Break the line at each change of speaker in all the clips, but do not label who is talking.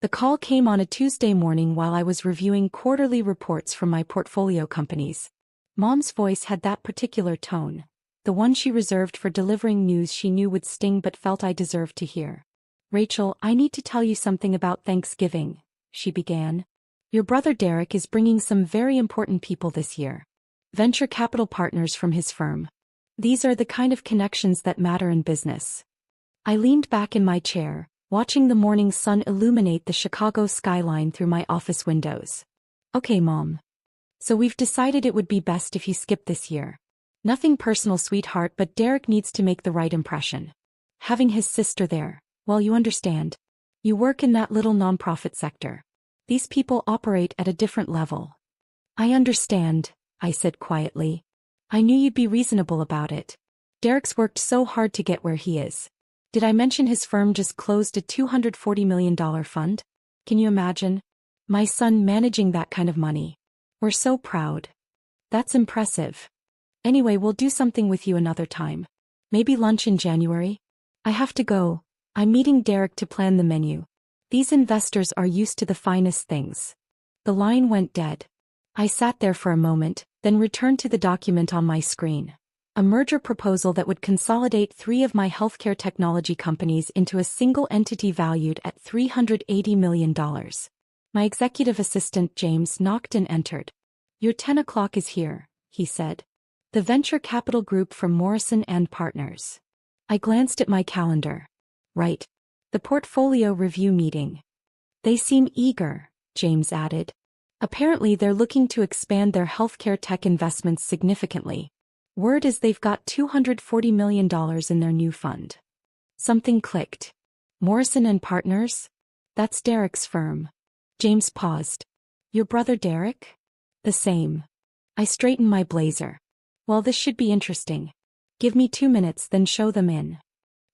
The call came on a Tuesday morning while I was reviewing quarterly reports from my portfolio companies. Mom's voice had that particular tone, the one she reserved for delivering news she knew would sting but felt I deserved to hear. "Rachel, I need to tell you something about Thanksgiving," she began. "Your brother Derek is bringing some very important people this year. Venture capital partners from his firm. These are the kind of connections that matter in business." I leaned back in my chair, watching the morning sun illuminate the Chicago skyline through my office windows. "Okay, Mom. So we've decided it would be best if you skip this year. Nothing personal, sweetheart, but Derek needs to make the right impression. Having his sister there, well, you understand. You work in that little nonprofit sector. These people operate at a different level." "I understand," I said quietly. "I knew you'd be reasonable about it. Derek's worked so hard to get where he is. Did I mention his firm just closed a $240 million fund? Can you imagine? My son managing that kind of money. We're so proud. That's impressive. Anyway, we'll do something with you another time. Maybe lunch in January? I have to go. I'm meeting Derek to plan the menu. These investors are used to the finest things." The line went dead. I sat there for a moment, then returned to the document on my screen. A merger proposal that would consolidate 3 of my healthcare technology companies into a single entity valued at $380 million. My executive assistant James knocked and entered. "Your 10 o'clock is here," he said. "The venture capital group from Morrison and Partners." I glanced at my calendar. Right. The portfolio review meeting. "They seem eager," James added. "Apparently they're looking to expand their healthcare tech investments significantly. Word is they've got $240 million in their new fund." Something clicked. Morrison and Partners? That's Derek's firm. James paused. "Your brother Derek?" "The same." I straightened my blazer. "Well, this should be interesting. Give me 2 minutes, then show them in."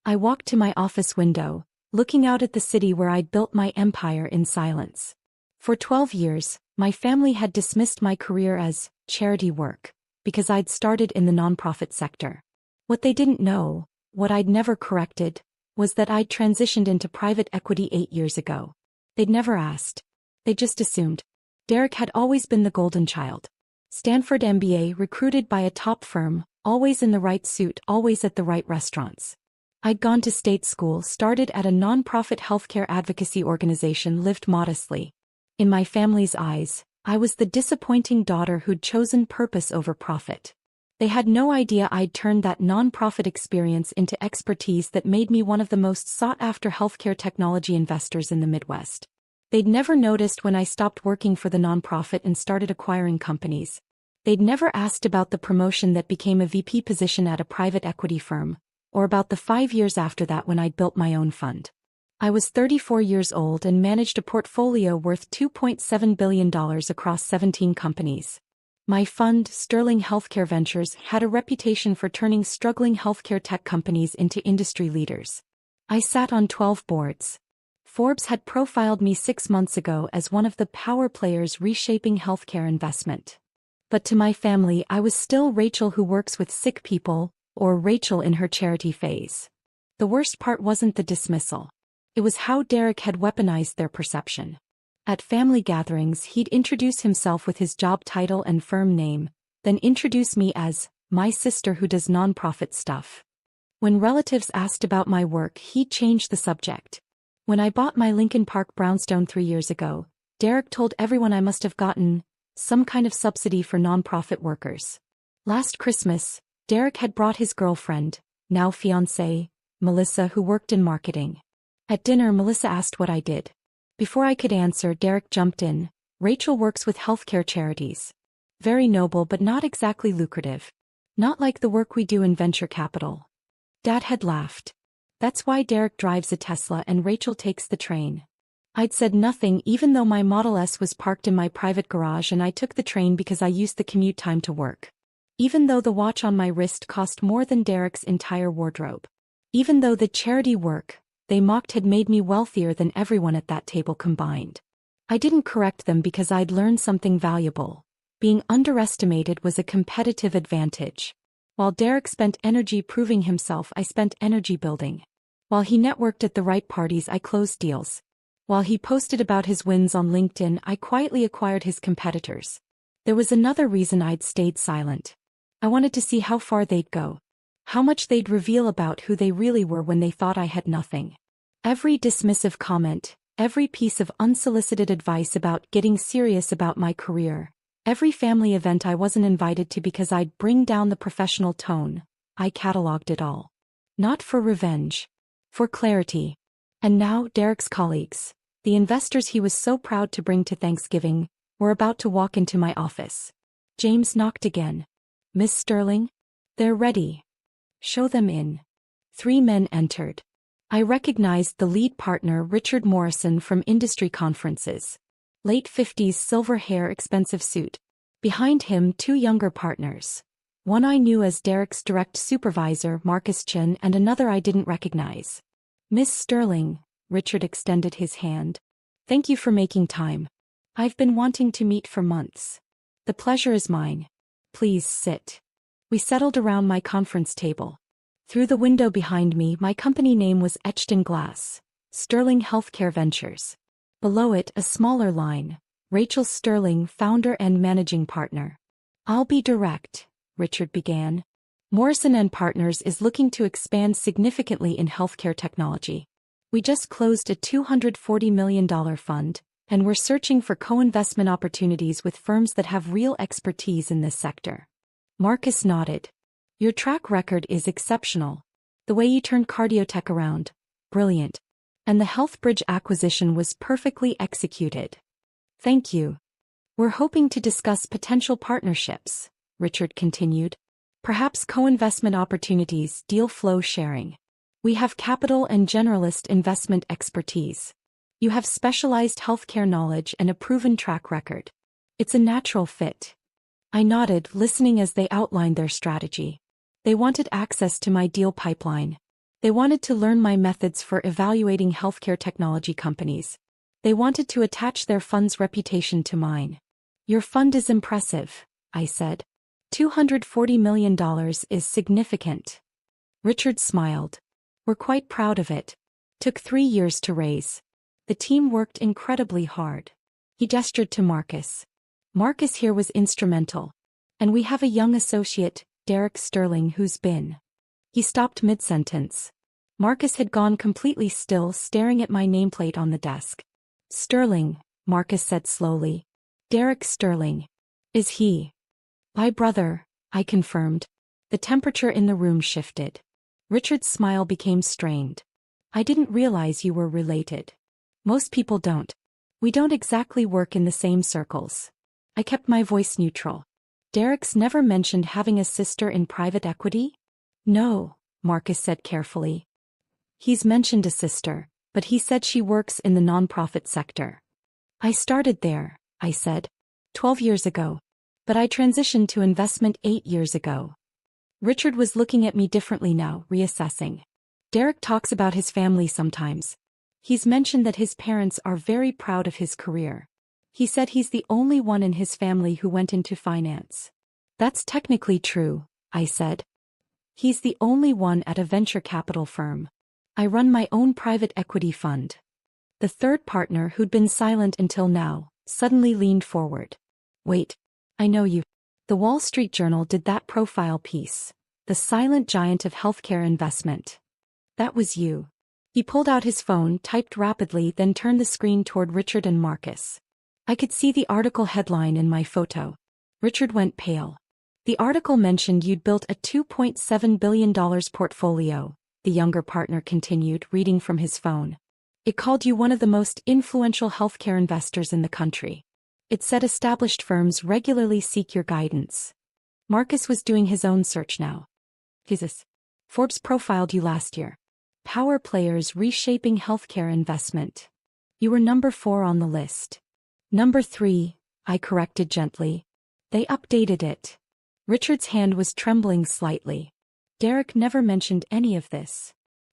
I walked to my office window, looking out at the city where I'd built my empire in silence. For 12 years, my family had dismissed my career as charity work, because I'd started in the nonprofit sector. What they didn't know, what I'd never corrected, was that I'd transitioned into private equity 8 years ago. They'd never asked. They just assumed. Derek had always been the golden child. Stanford MBA, recruited by a top firm, always in the right suit, always at the right restaurants. I'd gone to state school, started at a nonprofit healthcare advocacy organization, lived modestly. In my family's eyes, I was the disappointing daughter who'd chosen purpose over profit. They had no idea I'd turned that nonprofit experience into expertise that made me one of the most sought-after healthcare technology investors in the Midwest. They'd never noticed when I stopped working for the nonprofit and started acquiring companies. They'd never asked about the promotion that became a VP position at a private equity firm, or about the 5 years after that when I'd built my own fund. I was 34 years old and managed a portfolio worth $2.7 billion across 17 companies. My fund, Sterling Healthcare Ventures, had a reputation for turning struggling healthcare tech companies into industry leaders. I sat on 12 boards. Forbes had profiled me 6 months ago as one of the power players reshaping healthcare investment. But to my family, I was still Rachel who works with sick people, or Rachel in her charity phase. The worst part wasn't the dismissal. It was how Derek had weaponized their perception. At family gatherings, he'd introduce himself with his job title and firm name, then introduce me as my sister who does nonprofit stuff. When relatives asked about my work, he'd change the subject. When I bought my Lincoln Park brownstone 3 years ago, Derek told everyone I must have gotten some kind of subsidy for nonprofit workers. Last Christmas, Derek had brought his girlfriend, now fiancée, Melissa, who worked in marketing. At dinner, Melissa asked what I did. Before I could answer, Derek jumped in. "Rachel works with healthcare charities. Very noble but not exactly lucrative. Not like the work we do in venture capital." Dad had laughed. "That's why Derek drives a Tesla and Rachel takes the train." I'd said nothing even though my Model S was parked in my private garage and I took the train because I used the commute time to work. Even though the watch on my wrist cost more than Derek's entire wardrobe. Even though the charity work they mocked had made me wealthier than everyone at that table combined. I didn't correct them because I'd learned something valuable. Being underestimated was a competitive advantage. While Derek spent energy proving himself, I spent energy building. While he networked at the right parties, I closed deals. While he posted about his wins on LinkedIn, I quietly acquired his competitors. There was another reason I'd stayed silent. I wanted to see how far they'd go. How much they'd reveal about who they really were when they thought I had nothing. Every dismissive comment, every piece of unsolicited advice about getting serious about my career, every family event I wasn't invited to because I'd bring down the professional tone, I cataloged it all. Not for revenge. For clarity. And now Derek's colleagues, the investors he was so proud to bring to Thanksgiving, were about to walk into my office. James knocked again. "Miss Sterling? They're ready. Show them in." 3 men entered. I recognized the lead partner, Richard Morrison, from industry conferences. Late 50s, silver hair, expensive suit. Behind him, 2 younger partners. One I knew as Derek's direct supervisor, Marcus Chen, and another I didn't recognize. "Miss Sterling," Richard extended his hand. "Thank you for making time. I've been wanting to meet for months. The pleasure is mine. Please sit." We settled around my conference table. Through the window behind me, my company name was etched in glass: Sterling Healthcare Ventures. Below it, a smaller line: Rachel Sterling, founder and managing partner. "I'll be direct," Richard began. "Morrison and Partners is looking to expand significantly in healthcare technology. We just closed a $240 million fund, and we're searching for co-investment opportunities with firms that have real expertise in this sector." Marcus nodded. "Your track record is exceptional. The way you turned Cardiotech around, brilliant. And the HealthBridge acquisition was perfectly executed." "Thank you. We're hoping to discuss potential partnerships," Richard continued. "Perhaps co-investment opportunities, deal flow sharing. We have capital and generalist investment expertise. You have specialized healthcare knowledge and a proven track record. It's a natural fit." I nodded, listening as they outlined their strategy. They wanted access to my deal pipeline. They wanted to learn my methods for evaluating healthcare technology companies. They wanted to attach their fund's reputation to mine. "Your fund is impressive," I said. $240 million is significant." Richard smiled. "We're quite proud of it. Took 3 years to raise. The team worked incredibly hard." He gestured to Marcus. "Marcus here was instrumental. And we have a young associate, Derek Sterling, who's been..." He stopped mid-sentence. Marcus had gone completely still, staring at my nameplate on the desk. "Sterling," Marcus said slowly. "Derek Sterling. Is he..." "My brother," I confirmed. The temperature in the room shifted. Richard's smile became strained. "I didn't realize you were related. Most people don't. We don't exactly work in the same circles." I kept my voice neutral. "Derek's never mentioned having a sister in private equity?" "No," Marcus said carefully. "He's mentioned a sister, but he said she works in the nonprofit sector." "I started there," I said. 12 years ago. But I transitioned to investment 8 years ago." Richard was looking at me differently now, reassessing. "Derek talks about his family sometimes. He's mentioned that his parents are very proud of his career. He said he's the only one in his family who went into finance." "That's technically true," I said. "He's the only one at a venture capital firm. I run my own private equity fund." The third partner, who'd been silent until now, suddenly leaned forward. "Wait. I know you. The Wall Street Journal did that profile piece. The silent giant of healthcare investment. That was you." He pulled out his phone, typed rapidly, then turned the screen toward Richard and Marcus. I could see the article headline in my photo. Richard went pale. "The article mentioned you'd built a $2.7 billion portfolio," the younger partner continued, reading from his phone. "It called you one of the most influential healthcare investors in the country. It said established firms regularly seek your guidance." Marcus was doing his own search now. "Jesus. Forbes profiled you last year. Power players reshaping healthcare investment. You were number 4 on the list." "Number 3, I corrected gently. They updated it." Richard's hand was trembling slightly. "Derek never mentioned any of this."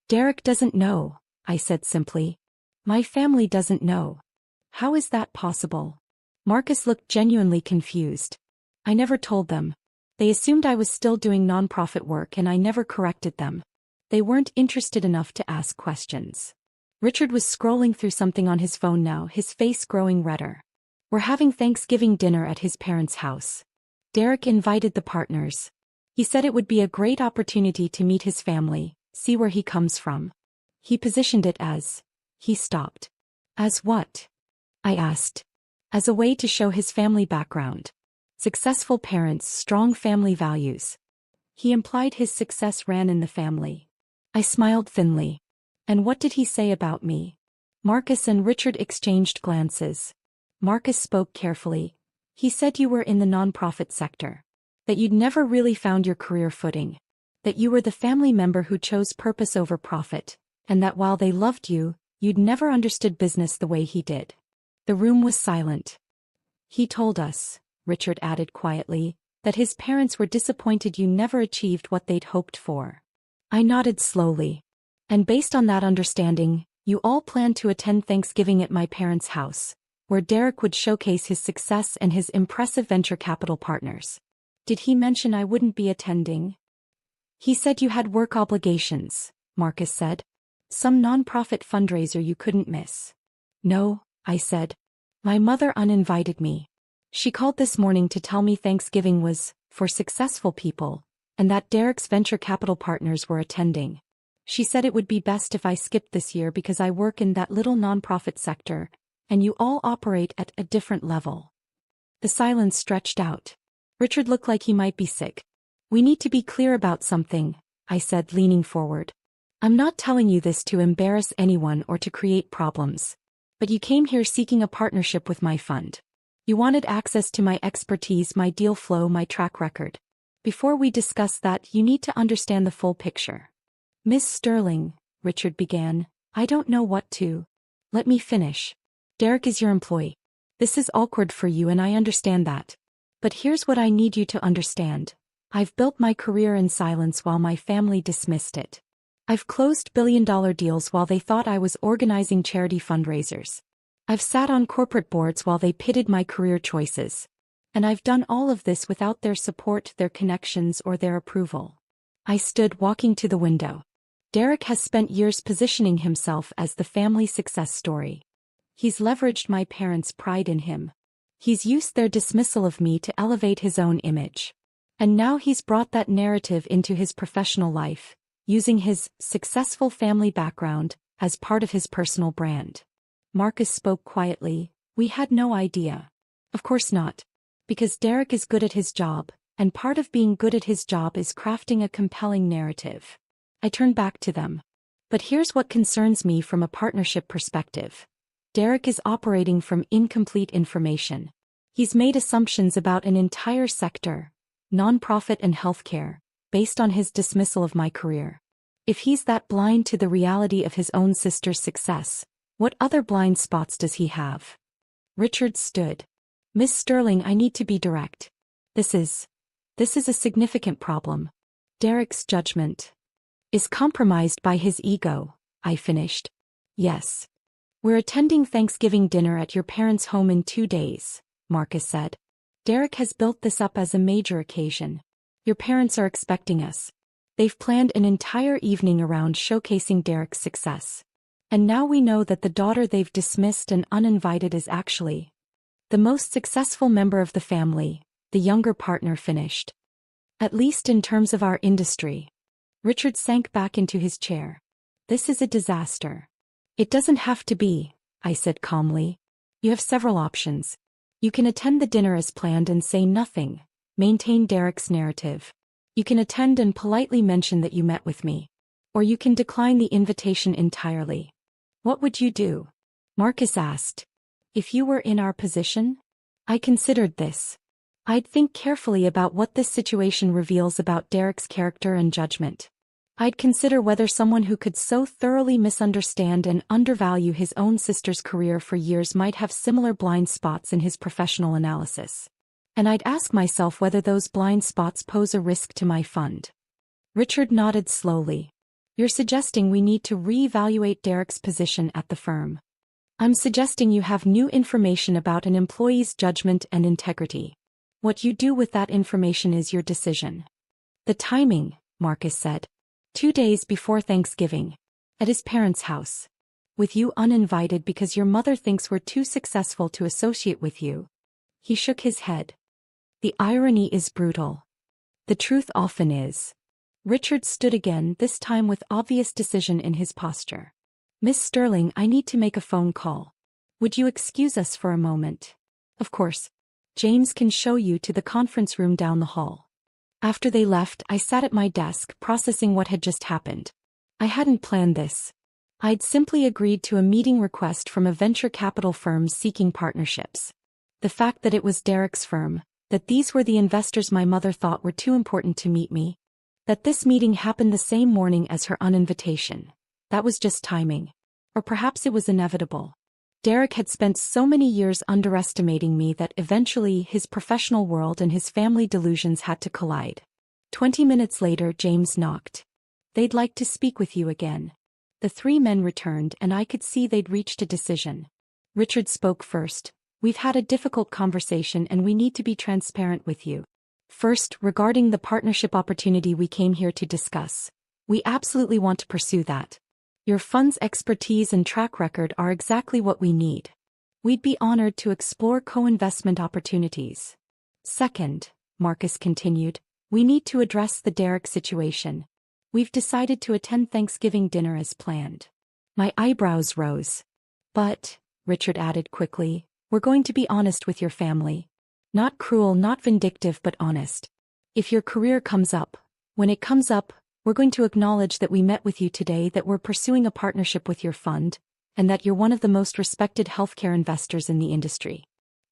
"Derek doesn't know," I said simply. "My family doesn't know." "How is that possible?" Marcus looked genuinely confused. "I never told them. They assumed I was still doing nonprofit work and I never corrected them. They weren't interested enough to ask questions." Richard was scrolling through something on his phone now, his face growing redder. We're having Thanksgiving dinner at his parents' house. Derek invited the partners. He said it would be a great opportunity to meet his family, see where he comes from. He positioned it as. He stopped. As what? I asked. As a way to show his family background. Successful parents, strong family values. He implied his success ran in the family. I smiled thinly. And what did he say about me? Marcus and Richard exchanged glances. Marcus spoke carefully. He said you were in the nonprofit sector. That you'd never really found your career footing. That you were the family member who chose purpose over profit. And that while they loved you, you'd never understood business the way he did. The room was silent. He told us, Richard added quietly, that his parents were disappointed you never achieved what they'd hoped for. I nodded slowly. And based on that understanding, you all planned to attend Thanksgiving at my parents' house, where Derek would showcase his success and his impressive venture capital partners. Did he mention I wouldn't be attending? He said you had work obligations, Marcus said. Some nonprofit fundraiser you couldn't miss. No, I said. My mother uninvited me. She called this morning to tell me Thanksgiving was for successful people, and that Derek's venture capital partners were attending. She said it would be best if I skipped this year because I work in that little nonprofit sector, and you all operate at a different level. The silence stretched out. Richard looked like he might be sick. We need to be clear about something, I said, leaning forward. I'm not telling you this to embarrass anyone or to create problems. But you came here seeking a partnership with my fund. You wanted access to my expertise, my deal flow, my track record. Before we discuss that, you need to understand the full picture. Miss Sterling, Richard began, I don't know what to. Let me finish. Derek is your employee. This is awkward for you and I understand that. But here's what I need you to understand. I've built my career in silence while my family dismissed it. I've closed billion-dollar deals while they thought I was organizing charity fundraisers. I've sat on corporate boards while they pitted my career choices. And I've done all of this without their support, their connections, or their approval. I stood walking to the window. Derek has spent years positioning himself as the family success story. He's leveraged my parents' pride in him. He's used their dismissal of me to elevate his own image. And now he's brought that narrative into his professional life, using his successful family background as part of his personal brand. Marcus spoke quietly. We had no idea. Of course not. Because Derek is good at his job, and part of being good at his job is crafting a compelling narrative. I turned back to them. But here's what concerns me from a partnership perspective. Derek is operating from incomplete information. He's made assumptions about an entire sector, nonprofit and healthcare, based on his dismissal of my career. If he's that blind to the reality of his own sister's success, what other blind spots does he have? Richard stood. Miss Sterling, I need to be direct. This is a significant problem. Derek's judgment is compromised by his ego, I finished. Yes. We're attending Thanksgiving dinner at your parents' home in 2 days, Marcus said. Derek has built this up as a major occasion. Your parents are expecting us. They've planned an entire evening around showcasing Derek's success. And now we know that the daughter they've dismissed and uninvited is actually the most successful member of the family, the younger partner finished. At least in terms of our industry. Richard sank back into his chair. This is a disaster. It doesn't have to be, I said calmly. You have several options. You can attend the dinner as planned and say nothing, maintain Derek's narrative. You can attend and politely mention that you met with me. Or you can decline the invitation entirely. What would you do? Marcus asked. If you were in our position? I considered this. I'd think carefully about what this situation reveals about Derek's character and judgment. I'd consider whether someone who could so thoroughly misunderstand and undervalue his own sister's career for years might have similar blind spots in his professional analysis. And I'd ask myself whether those blind spots pose a risk to my fund. Richard nodded slowly. You're suggesting we need to reevaluate Derek's position at the firm. I'm suggesting you have new information about an employee's judgment and integrity. What you do with that information is your decision. The timing, Marcus said. 2 days before Thanksgiving. At his parents' house. With you uninvited because your mother thinks we're too successful to associate with you." He shook his head. "The irony is brutal. The truth often is." Richard stood again, this time with obvious decision in his posture. "Miss Sterling, I need to make a phone call. Would you excuse us for a moment?" "Of course. James can show you to the conference room down the hall." After they left, I sat at my desk processing what had just happened. I hadn't planned this. I'd simply agreed to a meeting request from a venture capital firm seeking partnerships. The fact that it was Derek's firm, that these were the investors my mother thought were too important to meet me, that this meeting happened the same morning as her uninvitation, that was just timing. Or perhaps it was inevitable. Derek had spent so many years underestimating me that eventually his professional world and his family delusions had to collide. 20 minutes later, James knocked. "They'd like to speak with you again." The three men returned and I could see they'd reached a decision. Richard spoke first. "We've had a difficult conversation and we need to be transparent with you. First, regarding the partnership opportunity we came here to discuss. We absolutely want to pursue that. Your fund's expertise and track record are exactly what we need. We'd be honored to explore co-investment opportunities. Second," Marcus continued, "we need to address the Derek situation. We've decided to attend Thanksgiving dinner as planned." My eyebrows rose. "But," Richard added quickly, "we're going to be honest with your family. Not cruel, not vindictive, but honest. If your career comes up, when it comes up, we're going to acknowledge that we met with you today, that we're pursuing a partnership with your fund, and that you're one of the most respected healthcare investors in the industry."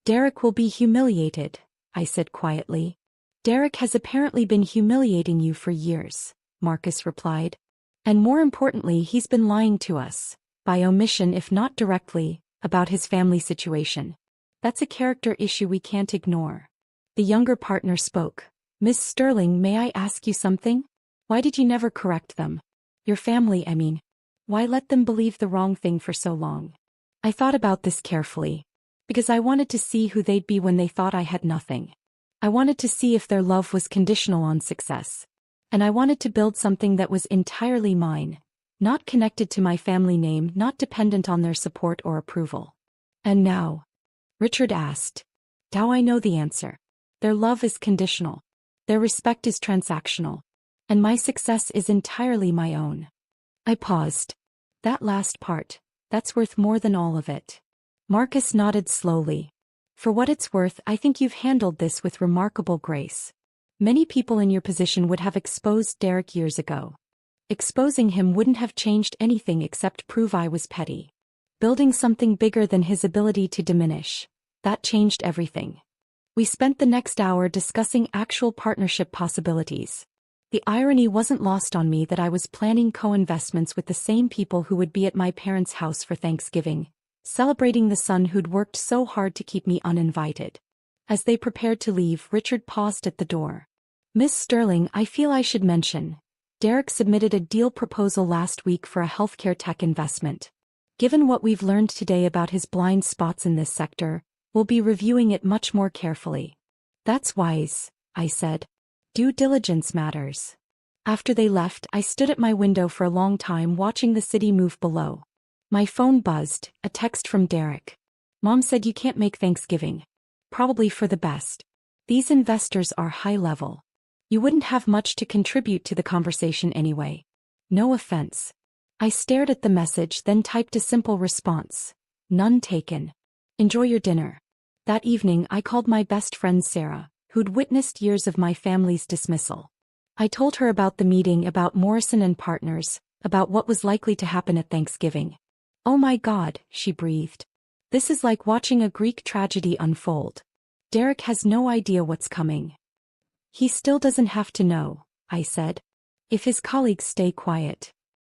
"Derek will be humiliated," I said quietly. "Derek has apparently been humiliating you for years," Marcus replied. "And more importantly, he's been lying to us, by omission if not directly, about his family situation. That's a character issue we can't ignore." The younger partner spoke. "Miss Sterling, may I ask you something? Why did you never correct them? Your family, I mean. Why let them believe the wrong thing for so long?" I thought about this carefully. Because I wanted to see who they'd be when they thought I had nothing. I wanted to see if their love was conditional on success. And I wanted to build something that was entirely mine, not connected to my family name, not dependent on their support or approval. "And now?" Richard asked. "Now I know the answer. Their love is conditional. Their respect is transactional. And my success is entirely my own." I paused. "That last part, that's worth more than all of it." Marcus nodded slowly. "For what it's worth, I think you've handled this with remarkable grace. Many people in your position would have exposed Derek years ago. Exposing him wouldn't have changed anything except prove I was petty. Building something bigger than his ability to diminish, that changed everything." We spent the next hour discussing actual partnership possibilities. The irony wasn't lost on me that I was planning co-investments with the same people who would be at my parents' house for Thanksgiving, celebrating the son who'd worked so hard to keep me uninvited. As they prepared to leave, Richard paused at the door. "Miss Sterling, I feel I should mention. Derek submitted a deal proposal last week for a healthcare tech investment. Given what we've learned today about his blind spots in this sector, we'll be reviewing it much more carefully." "That's wise," I said. "Due diligence matters." After they left, I stood at my window for a long time watching the city move below. My phone buzzed, a text from Derek. "Mom said you can't make Thanksgiving. Probably for the best. These investors are high level. You wouldn't have much to contribute to the conversation anyway. No offense." I stared at the message, then typed a simple response. "None taken. Enjoy your dinner." That evening I called my best friend Sarah, who'd witnessed years of my family's dismissal. I told her about the meeting, about Morrison and Partners, about what was likely to happen at Thanksgiving. "Oh my God," she breathed. "This is like watching a Greek tragedy unfold. Derek has no idea what's coming." "He still doesn't have to know," I said. "If his colleagues stay quiet."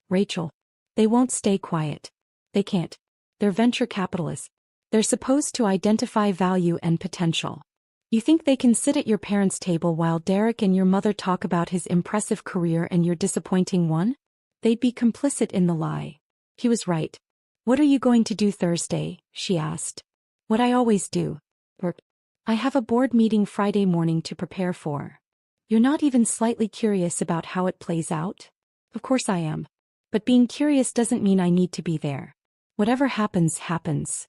"Rachel, they won't stay quiet. They can't. They're venture capitalists. They're supposed to identify value and potential. You think they can sit at your parents' table while Derek and your mother talk about his impressive career and your disappointing one? They'd be complicit in the lie." He was right. "What are you going to do Thursday?" she asked. "What I always do. Work. I have a board meeting Friday morning to prepare for." "You're not even slightly curious about how it plays out?" "Of course I am. But being curious doesn't mean I need to be there. Whatever happens, happens.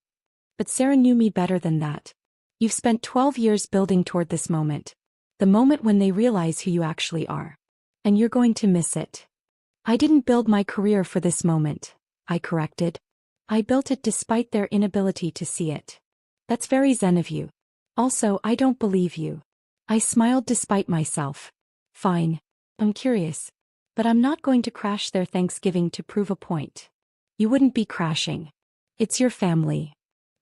But Sarah knew me better than that. You've spent 12 years building toward this moment. The moment when they realize who you actually are. And you're going to miss it. I didn't build my career for this moment, I corrected. I built it despite their inability to see it. That's very zen of you. Also, I don't believe you. I smiled despite myself. Fine. I'm curious. But I'm not going to crash their Thanksgiving to prove a point. You wouldn't be crashing. It's your family.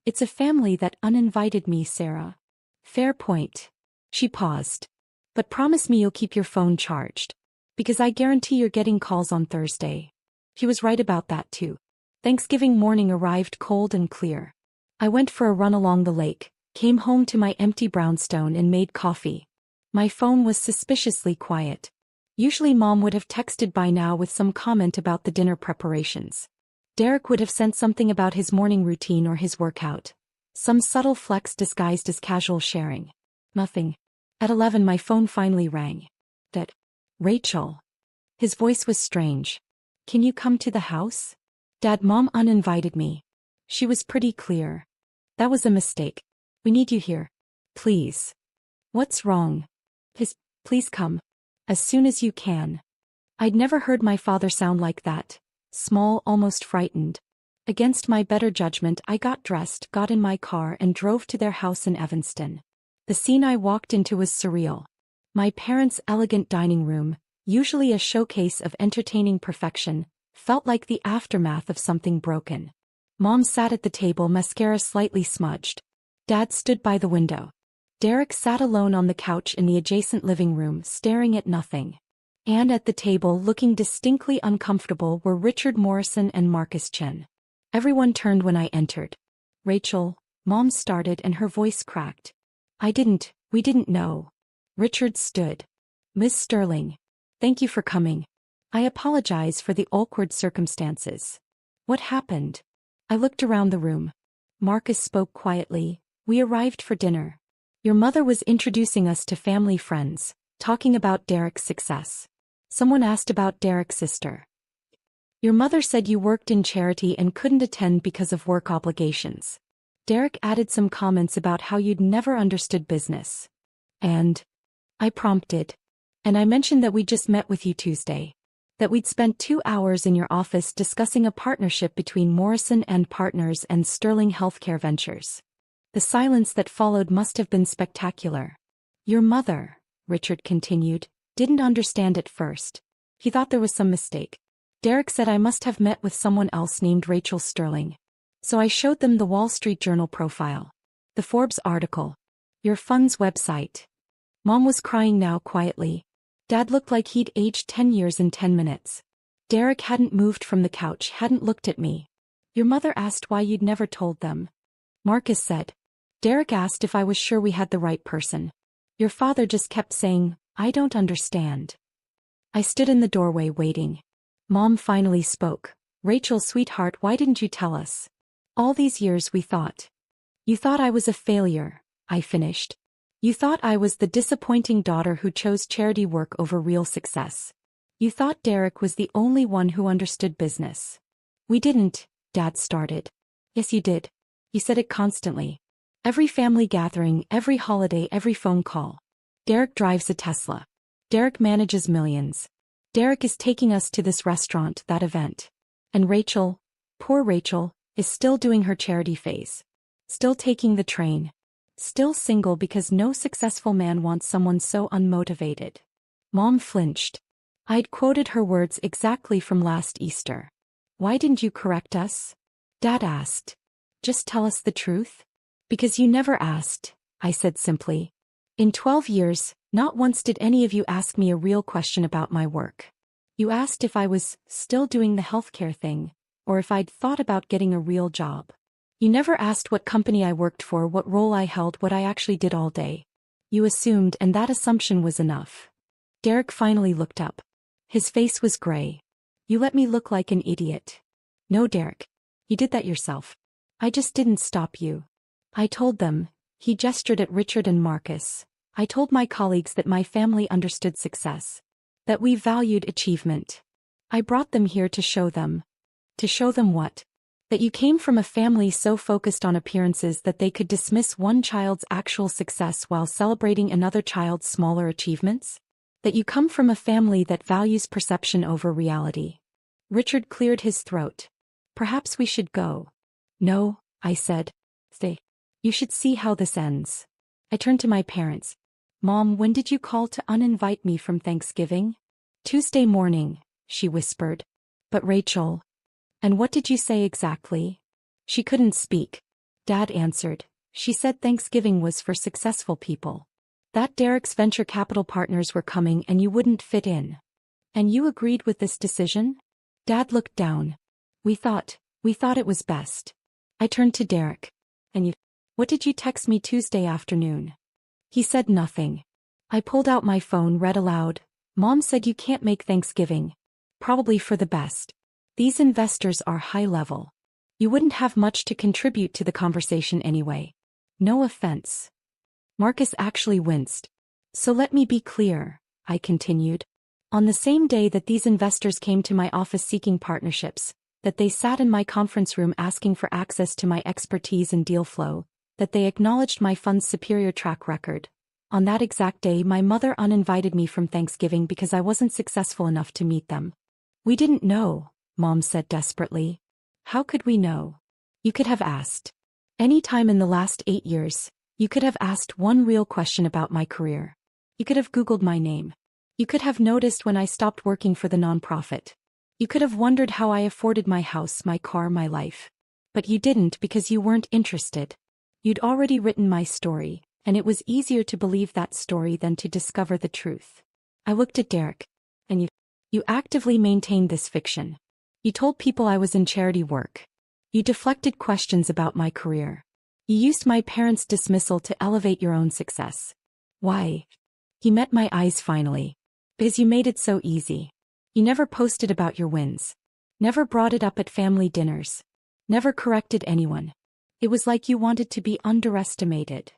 It's a family that uninvited me, Sarah. Fair point. She paused. But promise me you'll keep your phone charged. Because I guarantee you're getting calls on Thursday. He was right about that too. Thanksgiving morning arrived cold and clear. I went for a run along the lake, came home to my empty brownstone and made coffee. My phone was suspiciously quiet. Usually Mom would have texted by now with some comment about the dinner preparations. Derek would have sent something about his morning routine or his workout. Some subtle flex disguised as casual sharing. Nothing. At 11 my phone finally rang. That. Rachel. His voice was strange. Can you come to the house? Dad, Mom uninvited me. She was pretty clear. That was a mistake. We need you here. Please. What's wrong? Please come. As soon as you can. I'd never heard my father sound like that. Small, almost frightened. Against my better judgment I got dressed, got in my car and drove to their house in Evanston. The scene I walked into was surreal. My parents' elegant dining room, usually a showcase of entertaining perfection, felt like the aftermath of something broken. Mom sat at the table, mascara slightly smudged. Dad stood by the window. Derek sat alone on the couch in the adjacent living room, staring at nothing. And at the table, looking distinctly uncomfortable, were Richard Morrison and Marcus Chen. Everyone turned when I entered. Rachel, Mom started and her voice cracked. We didn't know. Richard stood. Miss Sterling. Thank you for coming. I apologize for the awkward circumstances. What happened? I looked around the room. Marcus spoke quietly. We arrived for dinner. Your mother was introducing us to family friends, talking about Derek's success. Someone asked about Derek's sister. Your mother said you worked in charity and couldn't attend because of work obligations. Derek added some comments about how you'd never understood business. And I prompted. And I mentioned that we just met with you Tuesday. That we'd spent 2 hours in your office discussing a partnership between Morrison and Partners and Sterling Healthcare Ventures. The silence that followed must have been spectacular. Your mother, Richard continued, didn't understand at first. He thought there was some mistake. Derek said I must have met with someone else named Rachel Sterling. So I showed them the Wall Street Journal profile. The Forbes article. Your fund's website. Mom was crying now quietly. Dad looked like he'd aged 10 years in 10 minutes. Derek hadn't moved from the couch, hadn't looked at me. Your mother asked why you'd never told them. Marcus said. Derek asked if I was sure we had the right person. Your father just kept saying, I don't understand. I stood in the doorway waiting. Mom finally spoke. Rachel, sweetheart, why didn't you tell us? All these years we thought. You thought I was a failure, I finished. You thought I was the disappointing daughter who chose charity work over real success. You thought Derek was the only one who understood business. We didn't, Dad started. Yes, you did. You said it constantly. Every family gathering, every holiday, every phone call. Derek drives a Tesla. Derek manages millions. Derek is taking us to this restaurant, that event. And Rachel, poor Rachel, is still doing her charity phase. Still taking the train. Still single because no successful man wants someone so unmotivated. Mom flinched. I'd quoted her words exactly from last Easter. Why didn't you correct us? Dad asked. Just tell us the truth? Because you never asked, I said simply. In 12 years, not once did any of you ask me a real question about my work. You asked if I was still doing the healthcare thing, or if I'd thought about getting a real job. You never asked what company I worked for, what role I held, what I actually did all day. You assumed, and that assumption was enough. Derek finally looked up. His face was gray. You let me look like an idiot. No, Derek. You did that yourself. I just didn't stop you. I told them, he gestured at Richard and Marcus. I told my colleagues that my family understood success. That we valued achievement. I brought them here to show them. To show them what? That you came from a family so focused on appearances that they could dismiss one child's actual success while celebrating another child's smaller achievements? That you come from a family that values perception over reality. Richard cleared his throat. Perhaps we should go. No, I said. Stay. You should see how this ends. I turned to my parents. Mom, when did you call to uninvite me from Thanksgiving? Tuesday morning, she whispered. But Rachel. And what did you say exactly? She couldn't speak. Dad answered. She said Thanksgiving was for successful people. That Derek's venture capital partners were coming and you wouldn't fit in. And you agreed with this decision? Dad looked down. We thought it was best. I turned to Derek. And you, what did you text me Tuesday afternoon? He said nothing. I pulled out my phone, read aloud. Mom said you can't make Thanksgiving. Probably for the best. These investors are high level. You wouldn't have much to contribute to the conversation anyway. No offense. Marcus actually winced. So let me be clear, I continued. On the same day that these investors came to my office seeking partnerships, that they sat in my conference room asking for access to my expertise and deal flow, that they acknowledged my fund's superior track record. On that exact day, my mother uninvited me from Thanksgiving because I wasn't successful enough to meet them. We didn't know, Mom said desperately. How could we know? You could have asked. Any time in the last 8 years, you could have asked one real question about my career. You could have Googled my name. You could have noticed when I stopped working for the nonprofit. You could have wondered how I afforded my house, my car, my life. But you didn't because you weren't interested. You'd already written my story, and it was easier to believe that story than to discover the truth. I looked at Derek. And you actively maintained this fiction. You told people I was in charity work. You deflected questions about my career. You used my parents' dismissal to elevate your own success. Why? He met my eyes finally. Because you made it so easy. You never posted about your wins. Never brought it up at family dinners. Never corrected anyone. It was like you wanted to be underestimated.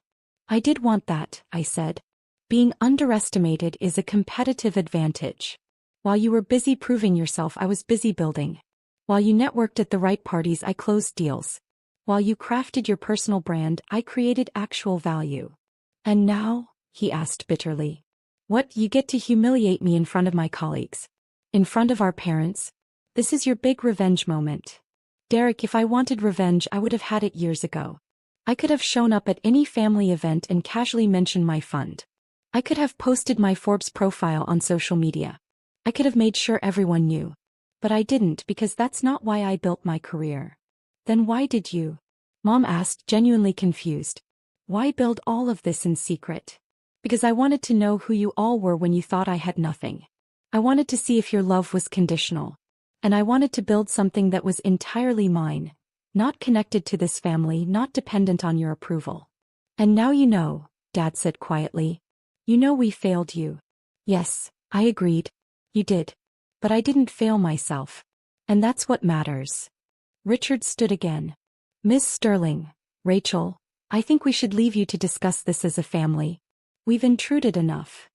I did want that, I said. Being underestimated is a competitive advantage. While you were busy proving yourself, I was busy building. While you networked at the right parties, I closed deals. While you crafted your personal brand, I created actual value. And now, he asked bitterly. What, you get to humiliate me in front of my colleagues? In front of our parents? This is your big revenge moment. Derek, if I wanted revenge, I would have had it years ago. I could have shown up at any family event and casually mentioned my fund. I could have posted my Forbes profile on social media. I could have made sure everyone knew. But I didn't because that's not why I built my career. Then why did you? Mom asked, genuinely confused. Why build all of this in secret? Because I wanted to know who you all were when you thought I had nothing. I wanted to see if your love was conditional. And I wanted to build something that was entirely mine, not connected to this family, not dependent on your approval. And now you know, Dad said quietly. You know we failed you. Yes, I agreed. You did. But I didn't fail myself. And that's what matters. Richard stood again. Miss Sterling, Rachel, I think we should leave you to discuss this as a family. We've intruded enough.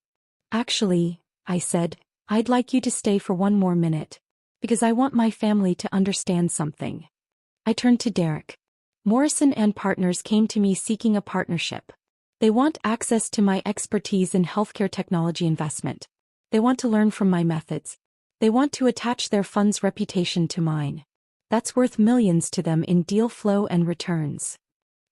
Actually, I said, I'd like you to stay for one more minute. Because I want my family to understand something. I turned to Derek. Morrison and Partners came to me seeking a partnership. They want access to my expertise in healthcare technology investment. They want to learn from my methods. They want to attach their fund's reputation to mine. That's worth millions to them in deal flow and returns.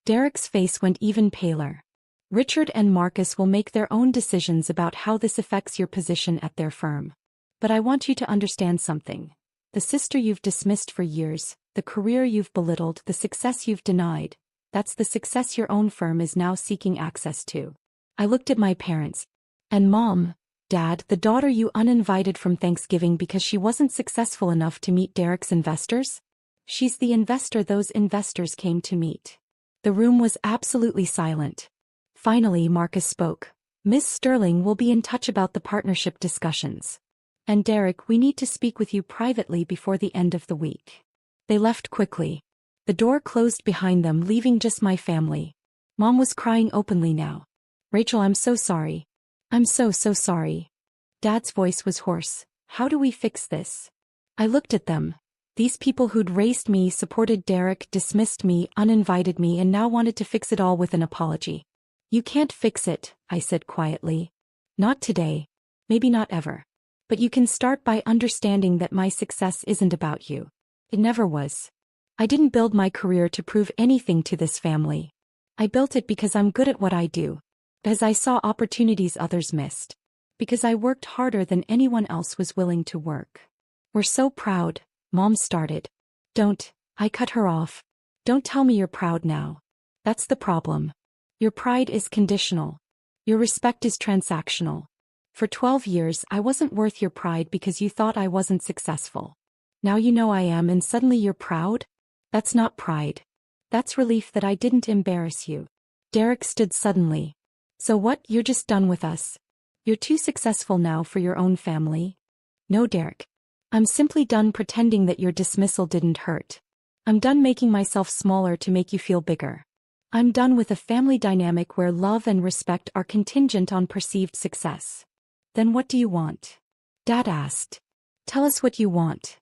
Derek's face went even paler. Richard and Marcus will make their own decisions about how this affects your position at their firm. But I want you to understand something. The sister you've dismissed for years, the career you've belittled, the success you've denied, that's the success your own firm is now seeking access to. I looked at my parents. And Mom, Dad, the daughter you uninvited from Thanksgiving because she wasn't successful enough to meet Derek's investors? She's the investor those investors came to meet. The room was absolutely silent. Finally, Marcus spoke. Miss Sterling will be in touch about the partnership discussions. And Derek, we need to speak with you privately before the end of the week. They left quickly. The door closed behind them, leaving just my family. Mom was crying openly now. Rachel, I'm so sorry. I'm so sorry. Dad's voice was hoarse. How do we fix this? I looked at them. These people who'd raised me, supported Derek, dismissed me, uninvited me, and now wanted to fix it all with an apology. You can't fix it, I said quietly. Not today. Maybe not ever. But you can start by understanding that my success isn't about you. It never was. I didn't build my career to prove anything to this family. I built it because I'm good at what I do. Because I saw opportunities others missed. Because I worked harder than anyone else was willing to work. We're so proud, Mom started. Don't, I cut her off. Don't tell me you're proud now. That's the problem. Your pride is conditional. Your respect is transactional. For 12 years I wasn't worth your pride because you thought I wasn't successful. Now you know I am and suddenly you're proud? That's not pride. That's relief that I didn't embarrass you. Derek stood suddenly. So what, you're just done with us? You're too successful now for your own family? No, Derek. I'm simply done pretending that your dismissal didn't hurt. I'm done making myself smaller to make you feel bigger. I'm done with a family dynamic where love and respect are contingent on perceived success. Then what do you want? Dad asked. Tell us what you want.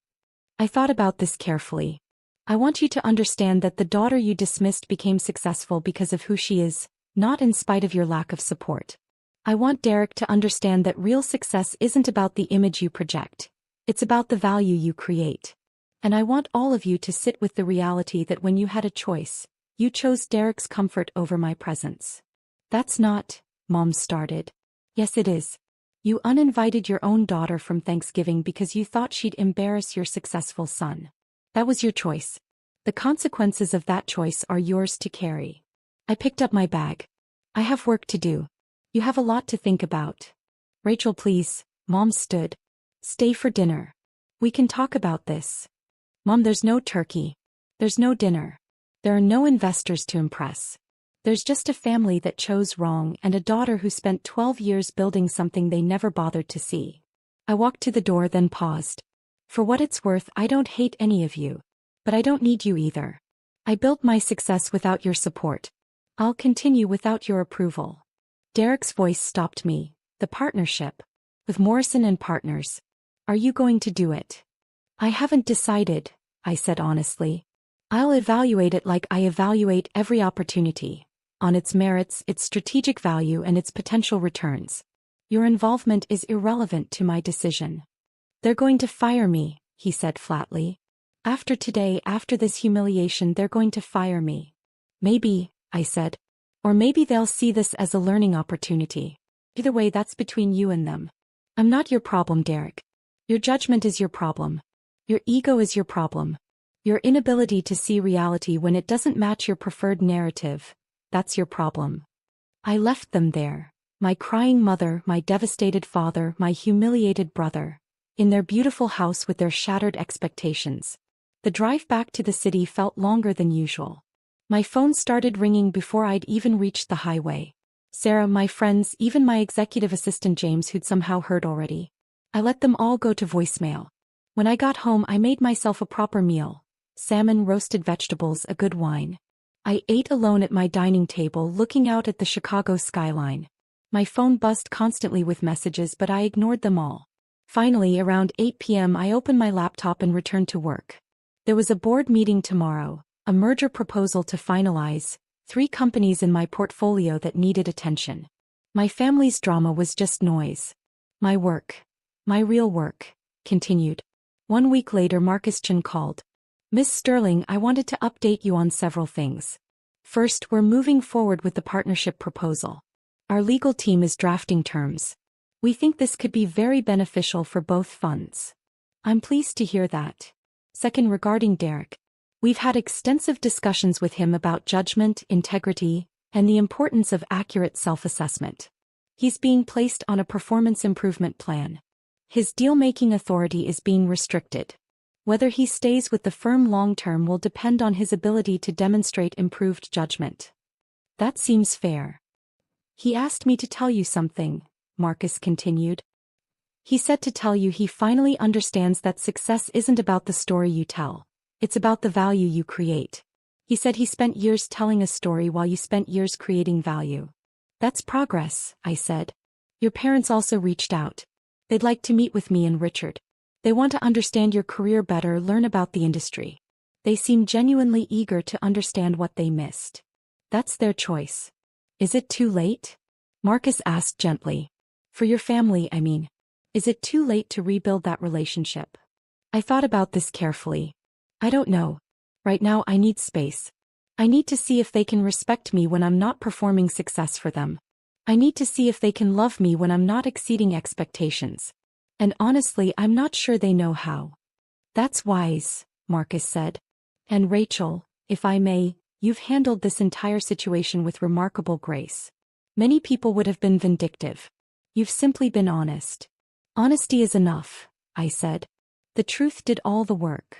I thought about this carefully. I want you to understand that the daughter you dismissed became successful because of who she is, not in spite of your lack of support. I want Derek to understand that real success isn't about the image you project. It's about the value you create. And I want all of you to sit with the reality that when you had a choice, you chose Derek's comfort over my presence. That's not, Mom started. Yes, it is. You uninvited your own daughter from Thanksgiving because you thought she'd embarrass your successful son. That was your choice. The consequences of that choice are yours to carry. I picked up my bag. I have work to do. You have a lot to think about. Rachel, please, Mom stood. Stay for dinner. We can talk about this. Mom, there's no turkey. There's no dinner. There are no investors to impress. There's just a family that chose wrong and a daughter who spent 12 years building something they never bothered to see. I walked to the door then paused. For what it's worth, I don't hate any of you. But I don't need you either. I built my success without your support. I'll continue without your approval. Derek's voice stopped me. The partnership. With Morrison and Partners. Are you going to do it? I haven't decided, I said honestly. I'll evaluate it like I evaluate every opportunity. On its merits, its strategic value, and its potential returns. Your involvement is irrelevant to my decision. They're going to fire me, he said flatly. After today, after this humiliation, they're going to fire me. Maybe, I said. Or maybe they'll see this as a learning opportunity. Either way, that's between you and them. I'm not your problem, Derek. Your judgment is your problem. Your ego is your problem. Your inability to see reality when it doesn't match your preferred narrative. That's your problem. I left them there. My crying mother, my devastated father, my humiliated brother. In their beautiful house with their shattered expectations. The drive back to the city felt longer than usual. My phone started ringing before I'd even reached the highway. Sarah, my friends, even my executive assistant James, who'd somehow heard already. I let them all go to voicemail. When I got home, I made myself a proper meal. Salmon, roasted vegetables, a good wine. I ate alone at my dining table looking out at the Chicago skyline. My phone buzzed constantly with messages, but I ignored them all. Finally, around 8 p.m. I opened my laptop and returned to work. There was a board meeting tomorrow, a merger proposal to finalize, 3 companies in my portfolio that needed attention. My family's drama was just noise. My work, my real work, continued. 1 week later Marcus Chen called. Miss Sterling, I wanted to update you on several things. First, we're moving forward with the partnership proposal. Our legal team is drafting terms. We think this could be very beneficial for both funds. I'm pleased to hear that. Second, regarding Derek. We've had extensive discussions with him about judgment, integrity, and the importance of accurate self-assessment. He's being placed on a performance improvement plan. His deal-making authority is being restricted. Whether he stays with the firm long-term will depend on his ability to demonstrate improved judgment. That seems fair. He asked me to tell you something, Marcus continued. He said to tell you he finally understands that success isn't about the story you tell. It's about the value you create. He said he spent years telling a story while you spent years creating value. That's progress, I said. Your parents also reached out. They'd like to meet with me and Richard. They want to understand your career better, learn about the industry. They seem genuinely eager to understand what they missed. That's their choice. Is it too late? Marcus asked gently. For your family, I mean. Is it too late to rebuild that relationship? I thought about this carefully. I don't know. Right now I need space. I need to see if they can respect me when I'm not performing success for them. I need to see if they can love me when I'm not exceeding expectations. And honestly, I'm not sure they know how. That's wise, Marcus said. And Rachel, if I may, you've handled this entire situation with remarkable grace. Many people would have been vindictive. You've simply been honest. Honesty is enough, I said. The truth did all the work.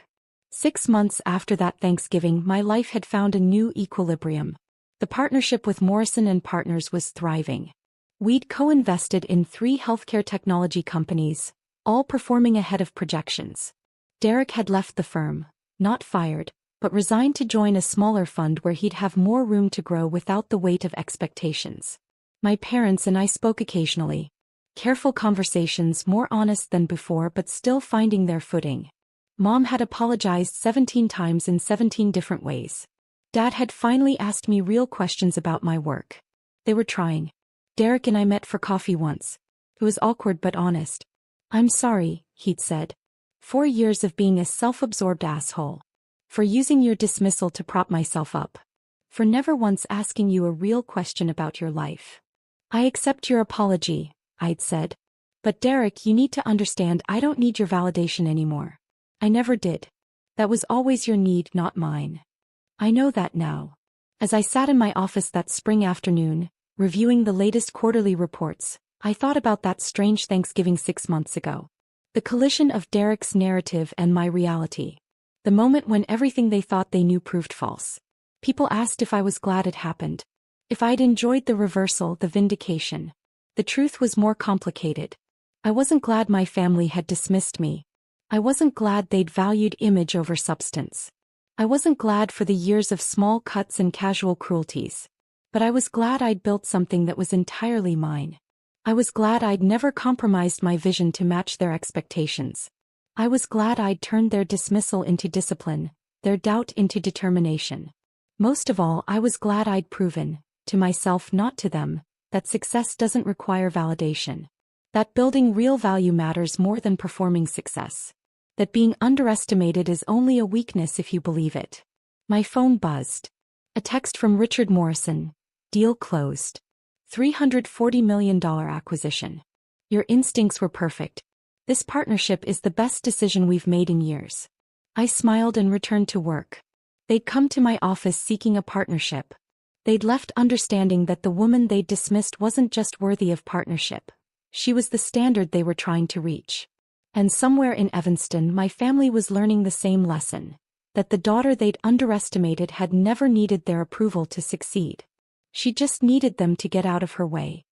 6 months after that Thanksgiving, my life had found a new equilibrium. The partnership with Morrison & Partners was thriving. We'd co-invested in 3 healthcare technology companies, all performing ahead of projections. Derek had left the firm, not fired, but resigned to join a smaller fund where he'd have more room to grow without the weight of expectations. My parents and I spoke occasionally. Careful conversations, more honest than before but still finding their footing. Mom had apologized 17 times in 17 different ways. Dad had finally asked me real questions about my work. They were trying. Derek and I met for coffee once. It was awkward but honest. I'm sorry, he'd said. 4 years of being a self-absorbed asshole. For using your dismissal to prop myself up. For never once asking you a real question about your life. I accept your apology, I'd said. But Derek, you need to understand I don't need your validation anymore. I never did. That was always your need, not mine. I know that now. As I sat in my office that spring afternoon, reviewing the latest quarterly reports, I thought about that strange Thanksgiving 6 months ago. The collision of Derek's narrative and my reality. The moment when everything they thought they knew proved false. People asked if I was glad it happened. If I'd enjoyed the reversal, the vindication. The truth was more complicated. I wasn't glad my family had dismissed me. I wasn't glad they'd valued image over substance. I wasn't glad for the years of small cuts and casual cruelties. But I was glad I'd built something that was entirely mine. I was glad I'd never compromised my vision to match their expectations. I was glad I'd turned their dismissal into discipline, their doubt into determination. Most of all, I was glad I'd proven, to myself not to them, that success doesn't require validation. That building real value matters more than performing success. That being underestimated is only a weakness if you believe it. My phone buzzed. A text from Richard Morrison. Deal closed. $340 million acquisition. Your instincts were perfect. This partnership is the best decision we've made in years. I smiled and returned to work. They'd come to my office seeking a partnership. They'd left understanding that the woman they'd dismissed wasn't just worthy of partnership. She was the standard they were trying to reach. And somewhere in Evanston, my family was learning the same lesson. That the daughter they'd underestimated had never needed their approval to succeed. She just needed them to get out of her way.